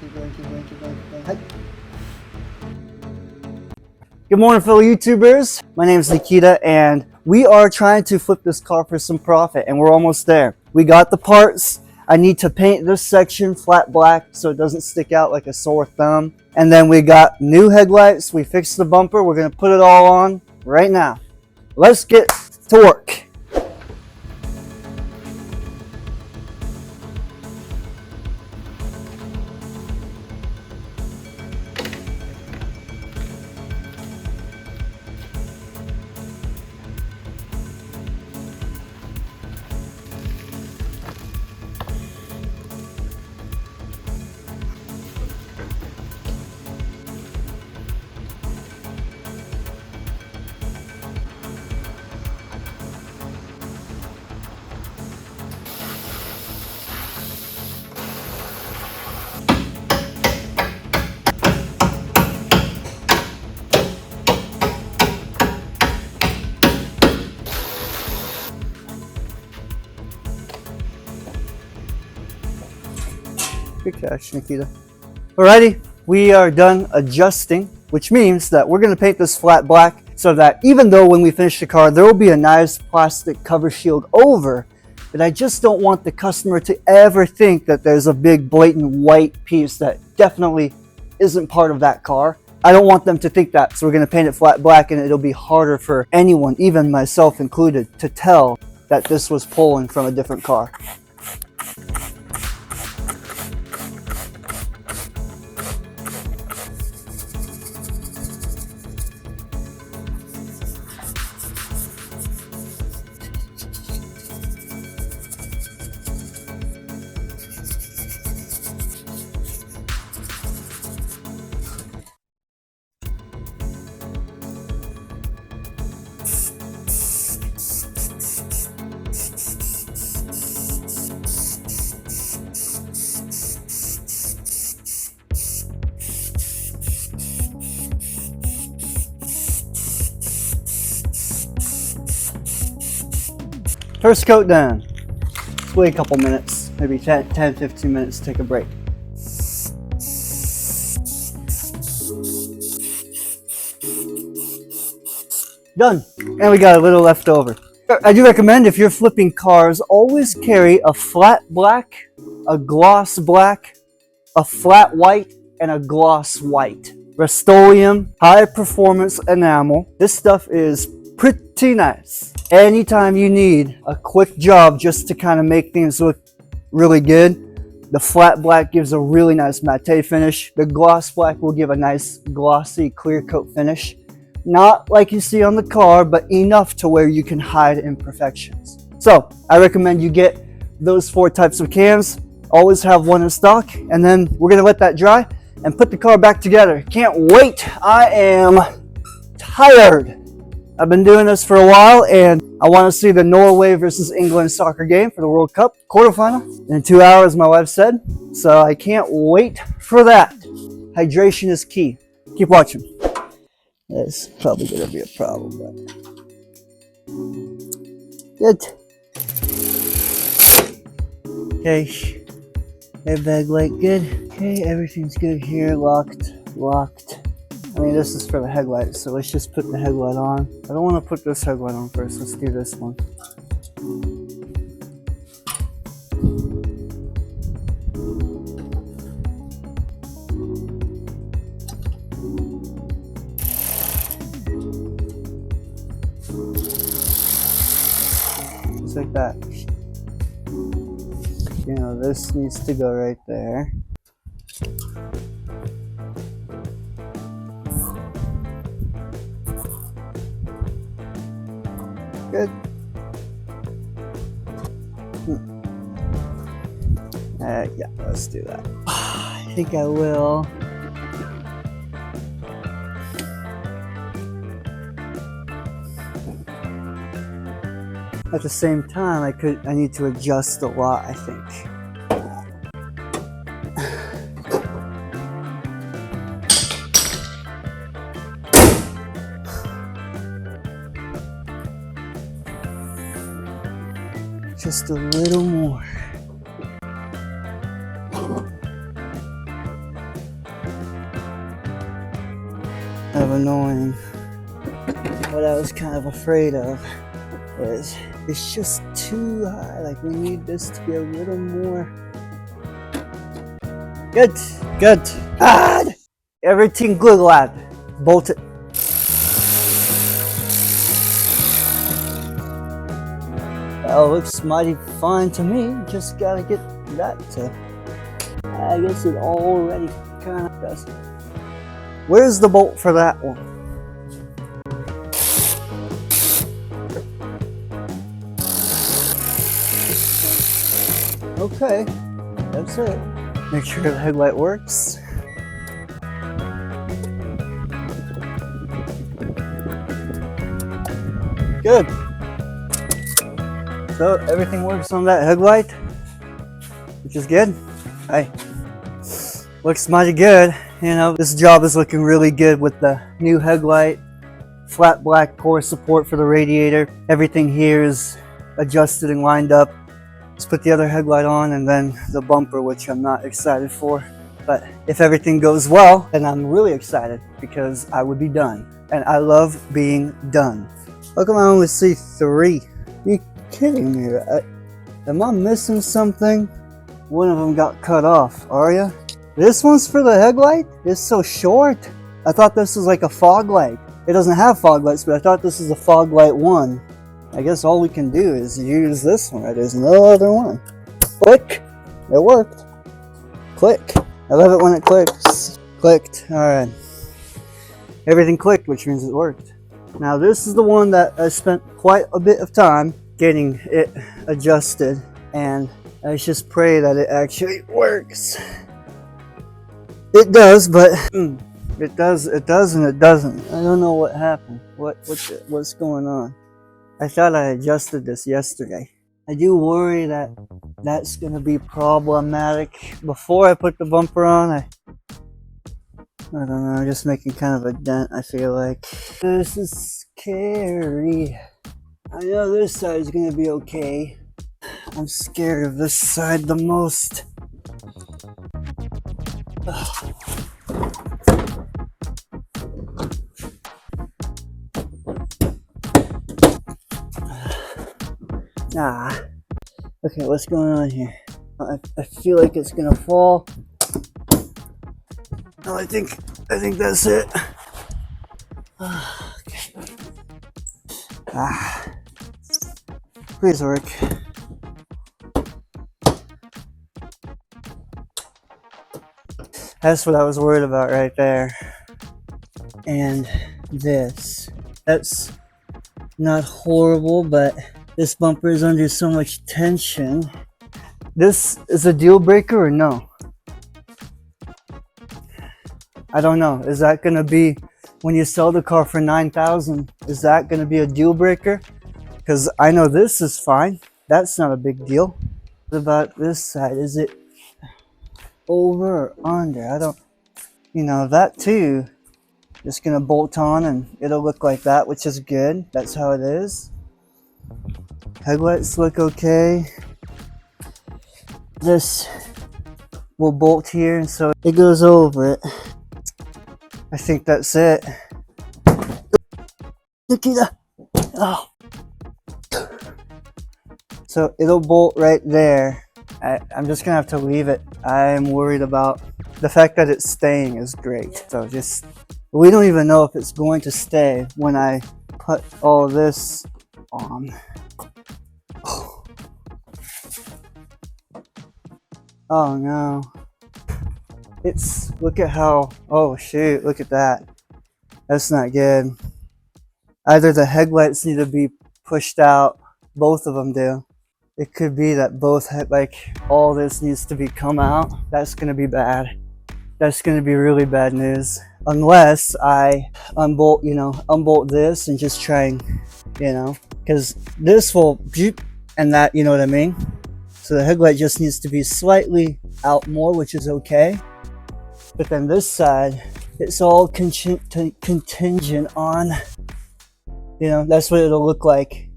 Keep going. Hi. Good morning, fellow YouTubers. My name is Nikita, and we are trying to flip this car for some profit, and we're almost there. We got the parts. I need to paint this section flat black so it doesn't stick out like a sore thumb. And then we got new headlights. We fixed the bumper. We're going to put it all on right now. Let's get to work. Good catch, Nikita. Alrighty, we are done adjusting, which means that we're going to paint this flat black so that even though when we finish the car, there will be a nice plastic cover shield over, but I just don't want the customer to ever think that there's a big blatant white piece that definitely isn't part of that car. I don't want them to think that, so we're going to paint it flat black, and it'll be harder for anyone, even myself included, to tell that this was pulling from a different car. First coat done. Let's wait a couple minutes, maybe 10-15 minutes to take a break. Done. And we got a little left over. I do recommend, if you're flipping cars, always carry a flat black, a gloss black, a flat white, and a gloss white. Rust-Oleum high performance enamel. This stuff is pretty nice. Anytime you need a quick job just to kind of make things look really good, the flat black gives a really nice matte finish. The gloss black will give a nice glossy clear coat finish. Not like you see on the car, but enough to where you can hide imperfections. So I recommend you get those 4 types of cans. Always have one in stock, and then we're gonna let that dry and put the car back together. Can't wait. I am tired. I've been doing this for a while, and I want to see the Norway versus England soccer game for the World Cup quarterfinal in 2 hours, my wife said. So I can't wait for that. Hydration is key. Keep watching. That's probably going to be a problem, but good. Okay, airbag light good. Okay, everything's good here. Locked. I mean, this is for the headlight, so let's just put the headlight on. I don't want to put this headlight on first. Let's do this one. Just like that. You know, this needs to go right there. Good. Yeah, let's do that. I think I will. At the same time, I need to adjust a lot, I think. just a little more. Kind of annoying. What I was kind of afraid of is it's just too high. Like, we need this to be a little more. Good, good. Ah! Everything good, lad. Bolt it. Well, looks mighty fine to me. Just gotta get that to. I guess it already kind of does. Where's the bolt for that one? Okay, that's it. Make sure the headlight works. Good. So everything works on that headlight, which is good. Hey, looks mighty good. You know, this job is looking really good with the new headlight, flat black core support for the radiator. Everything here is adjusted and lined up. Let's put the other headlight on and then the bumper, which I'm not excited for. But if everything goes well, then I'm really excited because I would be done. And I love being done. How come I only see 3? Are you kidding me? Am I missing something? One of them got cut off, are you? This one's for the headlight? It's so short. I thought this was like a fog light. It doesn't have fog lights, but I thought this was a fog light one. I guess all we can do is use this one. There's no other one. Click. It worked. Click. I love it when it clicks. Clicked. Alright. Everything clicked, which means it worked. Now this is the one that I spent quite a bit of time getting it adjusted. And I just pray that it actually works. It does, but it does and it doesn't. I don't know what happened. What's going on? I thought I adjusted this yesterday. I do worry that that's going to be problematic. Before I put the bumper on, I don't know, just making kind of a dent, I feel like. This is scary. I know this side is going to be okay. I'm scared of this side the most. Okay, what's going on here? I feel like it's gonna fall. Oh, I think that's it. Okay. Please work. That's what I was worried about right there. And this. That's not horrible, but this bumper is under so much tension. This is a deal breaker or no? I don't know. Is that gonna be, when you sell the car for $9,000, is that gonna be a deal breaker? Because I know this is fine. That's not a big deal. What about this side? Is it over or under? I don't, that too. Just gonna bolt on and it'll look like that, which is good. That's how it is. Headlights look okay. This will bolt here, and so it goes over it. I think that's it. Nikita! Oh. So it'll bolt right there. I'm just gonna have to leave it. I'm worried about the fact that it's staying is great. So we don't even know if it's going to stay when I put all this on. Oh no. Look at how, oh shoot, look at that. That's not good. Either the headlights need to be pushed out, both of them do. It could be that both all this needs to be come out. That's gonna be bad. That's gonna be really bad news. Unless I unbolt this and just try and, because this will, and that, you know what I mean? So the headlight just needs to be slightly out more, which is okay. But then this side, it's all contingent on, that's what it'll look like.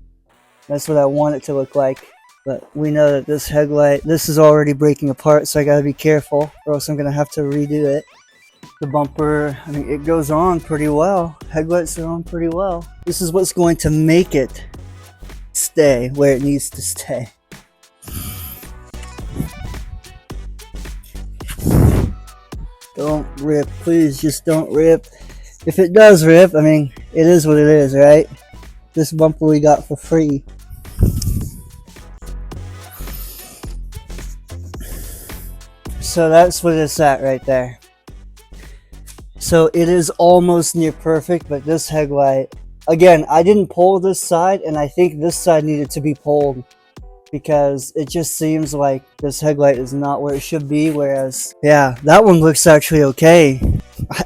That's what I want it to look like. But we know that this headlight, this is already breaking apart, so I gotta be careful, or else I'm gonna have to redo it. The bumper, I mean, it goes on pretty well. Headlights are on pretty well. This is what's going to make it stay where it needs to stay. Don't rip, please, just don't rip. If it does rip, I mean, it is what it is, right? This bumper we got for free. So that's what it's at right there. So it is almost near perfect, but this headlight, again, I didn't pull this side, and I think this side needed to be pulled because it just seems like this headlight is not where it should be, whereas, yeah, that one looks actually okay.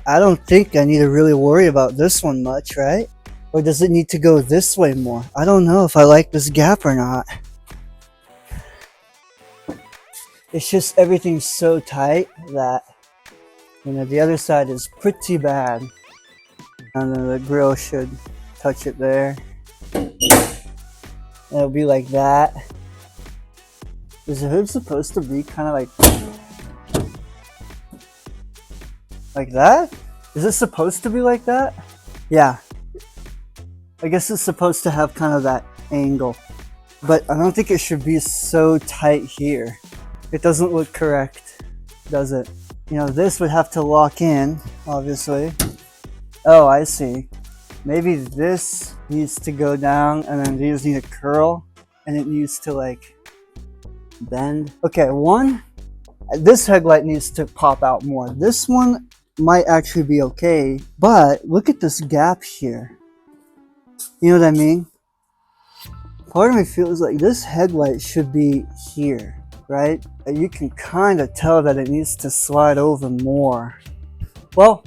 I don't think I need to really worry about this one much, right? Or does it need to go this way more? I don't know if I like this gap or not. It's just everything's so tight that, you know, the other side is pretty bad. And then the grill should touch it there. It'll be like that. Is the hood supposed to be kind of like that? Is it supposed to be like that? Yeah. I guess it's supposed to have kind of that angle. But I don't think it should be so tight here. It doesn't look correct, does it? You know, this would have to lock in, obviously. Oh, I see. Maybe this needs to go down and then these need to curl and it needs to like bend. Okay, this headlight needs to pop out more. This one might actually be okay, but look at this gap here. You know what I mean? Part of me feels like this headlight should be here, right? You can kind of tell that it needs to slide over more. Well,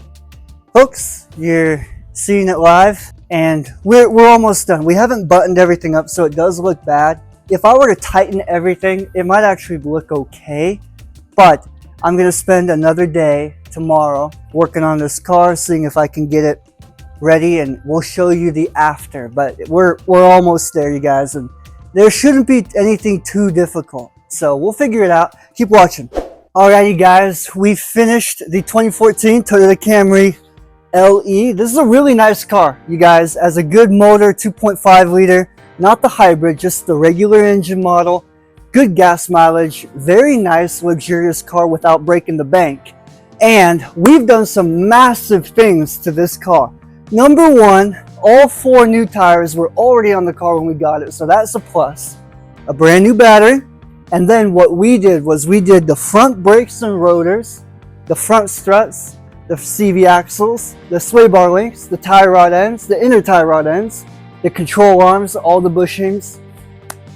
folks, you're seeing it live and we're almost done. We haven't buttoned everything up, so it does look bad. If I were to tighten everything, it might actually look okay, but I'm gonna spend another day tomorrow working on this car, seeing if I can get it ready, and we'll show you the after. But we're almost there, you guys, and there shouldn't be anything too difficult. So we'll figure it out. Keep watching. Alrighty, guys, we finished the 2014 Toyota Camry LE. This is a really nice car, you guys. Has a good motor, 2.5 liter, not the hybrid, just the regular engine model. Good gas mileage, very nice, luxurious car without breaking the bank. And we've done some massive things to this car. Number one, all 4 new tires were already on the car when we got it, so that's a plus. A brand new battery. And then what we did was we did the front brakes and rotors, the front struts, the CV axles, the sway bar links, the tie rod ends, the inner tie rod ends, the control arms, all the bushings.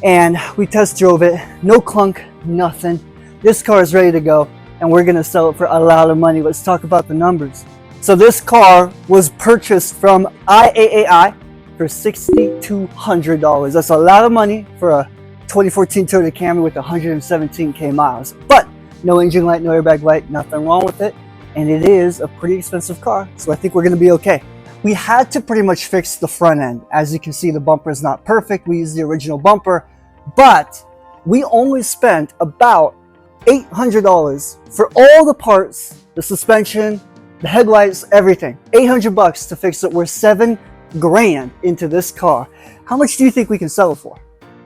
And we test drove it, no clunk, nothing. This car is ready to go and we're gonna sell it for a lot of money. Let's talk about the numbers. So this car was purchased from IAAI for $6,200. That's a lot of money for a 2014 Toyota Camry with 117k miles, but no engine light, no airbag light, nothing wrong with it. And it is a pretty expensive car, so I think we're gonna be okay. We had to pretty much fix the front end. As you can see, the bumper is not perfect. We used the original bumper, but we only spent about $800 for all the parts, the suspension, the headlights, everything. 800 bucks to fix it. We're $7 grand into this car. How much do you think we can sell it for?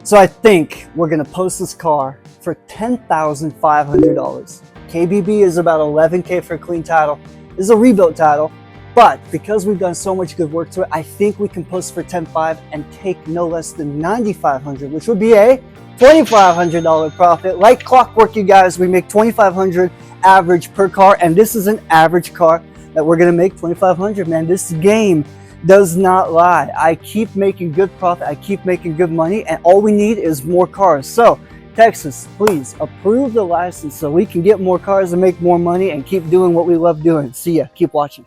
So I think we're gonna post this car for $10,500. KBB is about 11K for a clean title. This is a rebuilt title, but because we've done so much good work to it, I think we can post for $10,500 and take no less than $9,500, which would be a $2,500 profit. Like clockwork, you guys, we make $2,500 average per car, and this is an average car that we're gonna make $2,500. Man, this game does not lie. I keep making good profit, I keep making good money, and all we need is more cars. So Texas, please approve the license so we can get more cars and make more money and keep doing what we love doing. See ya. Keep watching.